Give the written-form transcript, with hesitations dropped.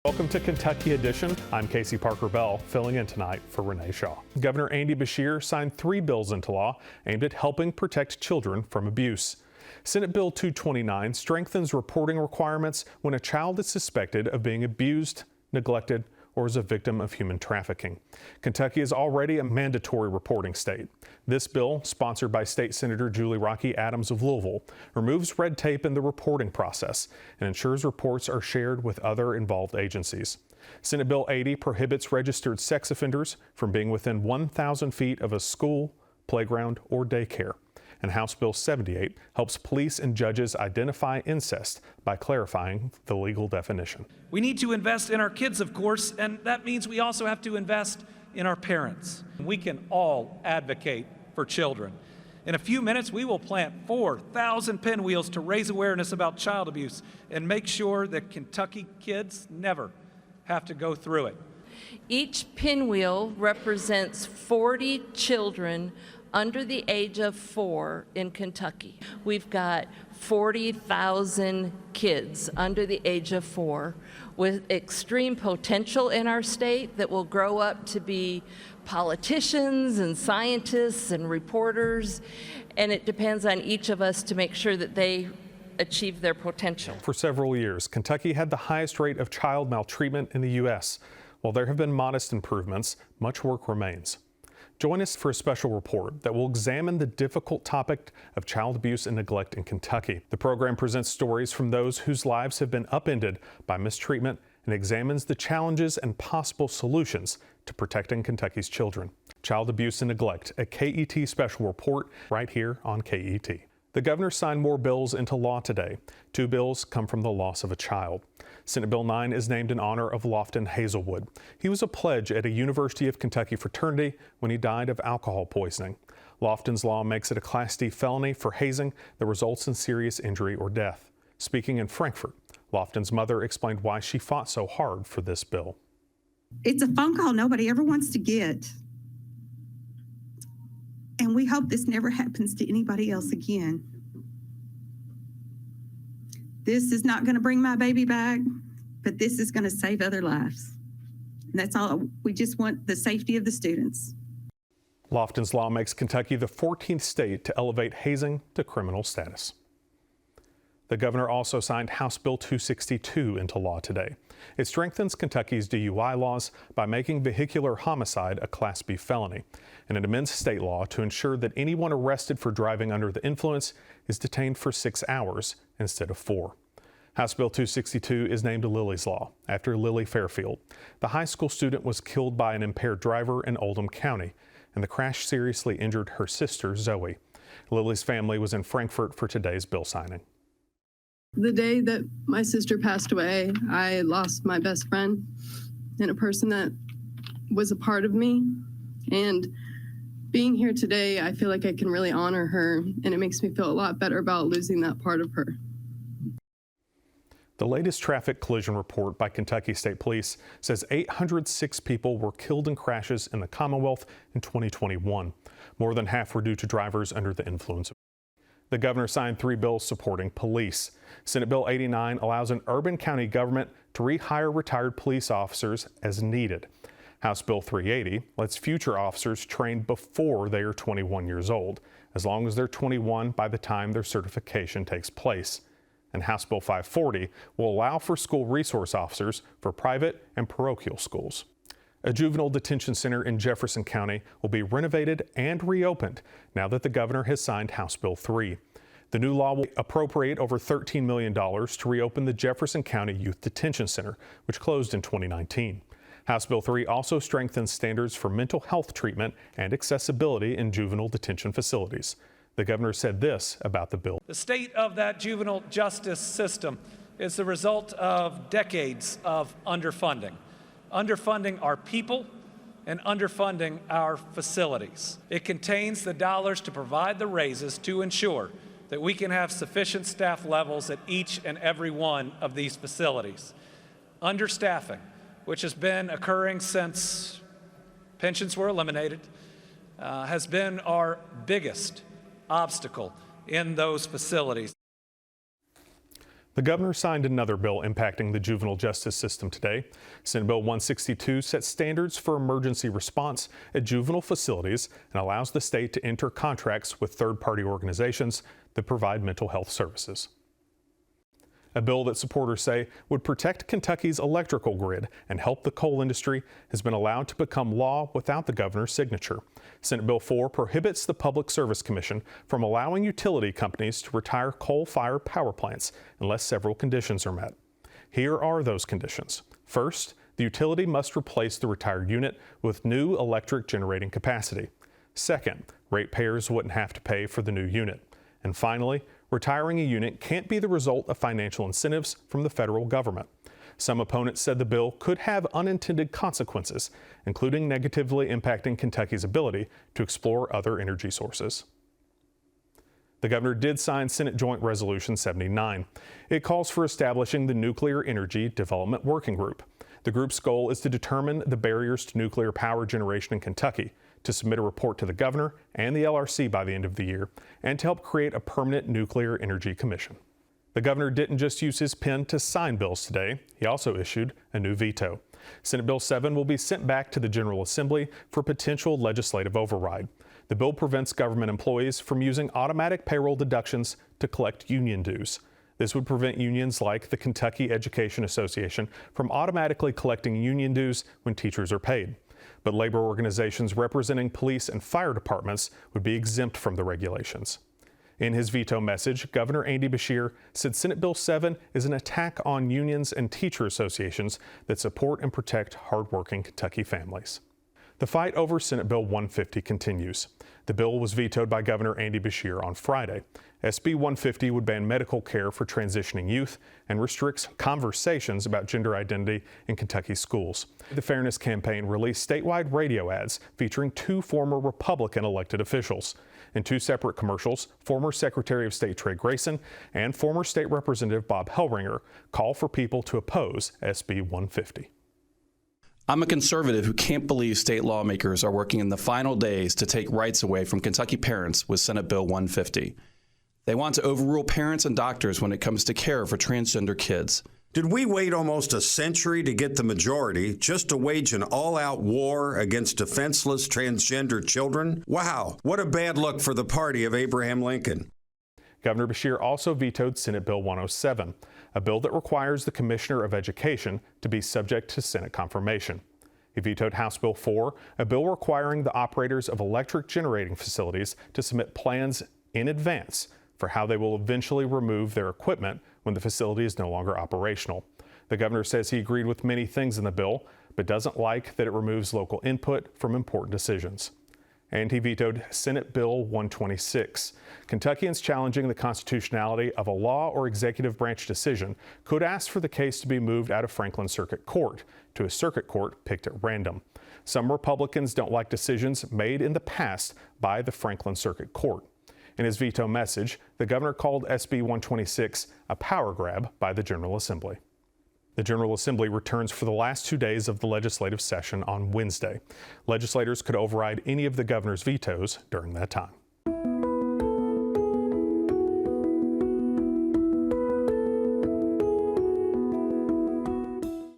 Welcome to Kentucky Edition. I'm Casey Parker Bell, filling in tonight for Renee Shaw. Governor Andy Beshear signed 3 bills into law aimed at helping protect children from abuse. Senate Bill 229 strengthens reporting requirements when a child is suspected of being abused, neglected, or is a victim of human trafficking. Kentucky is already a mandatory reporting state. This bill, sponsored by State Senator Julie Rocky Adams of Louisville, removes red tape in the reporting process and ensures reports are shared with other involved agencies. Senate Bill 80 prohibits registered sex offenders from being within 1,000 feet of a school, playground, or daycare. And House Bill 78 helps police and judges identify incest by clarifying the legal definition. We need to invest in our kids, of course, and that means we also have to invest in our parents. We can all advocate for children. In a few minutes, we will plant 4,000 pinwheels to raise awareness about child abuse and make sure that Kentucky kids never have to go through it. Each pinwheel represents 40 children under the age of 4 in Kentucky. We've got 40,000 kids under the age of 4 with extreme potential in our state that will grow up to be politicians and scientists and reporters, and it depends on each of us to make sure that they achieve their potential. For several years, Kentucky had the highest rate of child maltreatment in the U.S. While there have been modest improvements, much work remains. Join us for a special report that will examine the difficult topic of child abuse and neglect in Kentucky. The program presents stories from those whose lives have been upended by mistreatment and examines the challenges and possible solutions to protecting Kentucky's children. Child Abuse and Neglect, a KET special report right here on KET. The governor signed more bills into law today. 2 bills come from the loss of a child. Senate Bill 9 is named in honor of Lofton Hazelwood. He was a pledge at a University of Kentucky fraternity when he died of alcohol poisoning. Lofton's law makes it a Class D felony for hazing that results in serious injury or death. Speaking in Frankfort, Lofton's mother explained why she fought so hard for this bill. It's a phone call nobody ever wants to get. And we hope this never happens to anybody else again. This is not going to bring my baby back, but this is going to save other lives. And that's all. We just want the safety of the students. Lofton's law makes Kentucky the 14th state to elevate hazing to criminal status. The governor also signed House Bill 262 into law today. It strengthens Kentucky's DUI laws by making vehicular homicide a Class B felony, and it amends state law to ensure that anyone arrested for driving under the influence is detained for 6 hours instead of 4. House Bill 262 is named Lily's Law after Lily Fairfield. The high school student was killed by an impaired driver in Oldham County, and the crash seriously injured her sister, Zoe. Lily's family was in Frankfort for today's bill signing. The day that my sister passed away, I lost my best friend and a person that was a part of me. And being here today, I feel like I can really honor her, and it makes me feel a lot better about losing that part of her. The latest traffic collision report by Kentucky State Police says 806 people were killed in crashes in the Commonwealth in 2021. More than half were due to drivers under the influence. The governor signed 3 bills supporting police. Senate Bill 89 allows an urban county government to rehire retired police officers as needed. House Bill 380 lets future officers train before they are 21 years old, as long as they're 21 by the time their certification takes place. And House Bill 540 will allow for school resource officers for private and parochial schools. A juvenile detention center in Jefferson County will be renovated and reopened now that the governor has signed House Bill 3. The new law will appropriate over $13 million to reopen the Jefferson County Youth Detention Center, which closed in 2019. House Bill 3 also strengthens standards for mental health treatment and accessibility in juvenile detention facilities. The governor said this about the bill. The state of that juvenile justice system is the result of decades of underfunding. Underfunding our people and underfunding our facilities. It contains the dollars to provide the raises to ensure that we can have sufficient staff levels at each and every one of these facilities. Understaffing, which has been occurring since pensions were eliminated, has been our biggest obstacle in those facilities. The governor signed another bill impacting the juvenile justice system today. Senate Bill 162 sets standards for emergency response at juvenile facilities and allows the state to enter contracts with third-party organizations that provide mental health services. A bill that supporters say would protect Kentucky's electrical grid and help the coal industry has been allowed to become law without the governor's signature. Senate Bill 4 prohibits the Public Service Commission from allowing utility companies to retire coal-fired power plants unless several conditions are met. Here are those conditions. First, the utility must replace the retired unit with new electric generating capacity. Second, ratepayers wouldn't have to pay for the new unit. And finally, retiring a unit can't be the result of financial incentives from the federal government. Some opponents said the bill could have unintended consequences, including negatively impacting Kentucky's ability to explore other energy sources. The governor did sign Senate Joint Resolution 79. It calls for establishing the Nuclear Energy Development Working Group. The group's goal is to determine the barriers to nuclear power generation in Kentucky, to submit a report to the governor and the LRC by the end of the year, and to help create a permanent nuclear energy commission. The governor didn't just use his pen to sign bills today, he also issued a new veto. Senate Bill 7 will be sent back to the General Assembly for potential legislative override. The bill prevents government employees from using automatic payroll deductions to collect union dues. This would prevent unions like the Kentucky Education Association from automatically collecting union dues when teachers are paid. But labor organizations representing police and fire departments would be exempt from the regulations. In his veto message, Governor Andy Beshear said Senate Bill 7 is an attack on unions and teacher associations that support and protect hardworking Kentucky families. The fight over Senate Bill 150 continues. The bill was vetoed by Governor Andy Beshear on Friday. SB 150 would ban medical care for transitioning youth and restricts conversations about gender identity in Kentucky schools. The Fairness Campaign released statewide radio ads featuring two former Republican elected officials. In two separate commercials, former Secretary of State Trey Grayson and former State Representative Bob Hellringer call for people to oppose SB 150. I'm a conservative who can't believe state lawmakers are working in the final days to take rights away from Kentucky parents with Senate Bill 150. They want to overrule parents and doctors when it comes to care for transgender kids. Did we wait almost a century to get the majority just to wage an all-out war against defenseless transgender children? Wow, what a bad look for the party of Abraham Lincoln. Governor Beshear also vetoed Senate Bill 107, a bill that requires the Commissioner of Education to be subject to Senate confirmation. He vetoed House Bill 4, a bill requiring the operators of electric generating facilities to submit plans in advance for how they will eventually remove their equipment when the facility is no longer operational. The governor says he agreed with many things in the bill, but doesn't like that it removes local input from important decisions. And he vetoed Senate Bill 126. Kentuckians challenging the constitutionality of a law or executive branch decision could ask for the case to be moved out of Franklin Circuit Court to a circuit court picked at random. Some Republicans don't like decisions made in the past by the Franklin Circuit Court. In his veto message, the governor called SB 126 a power grab by the General Assembly. The General Assembly returns for the last 2 days of the legislative session on Wednesday. Legislators could override any of the governor's vetoes during that time.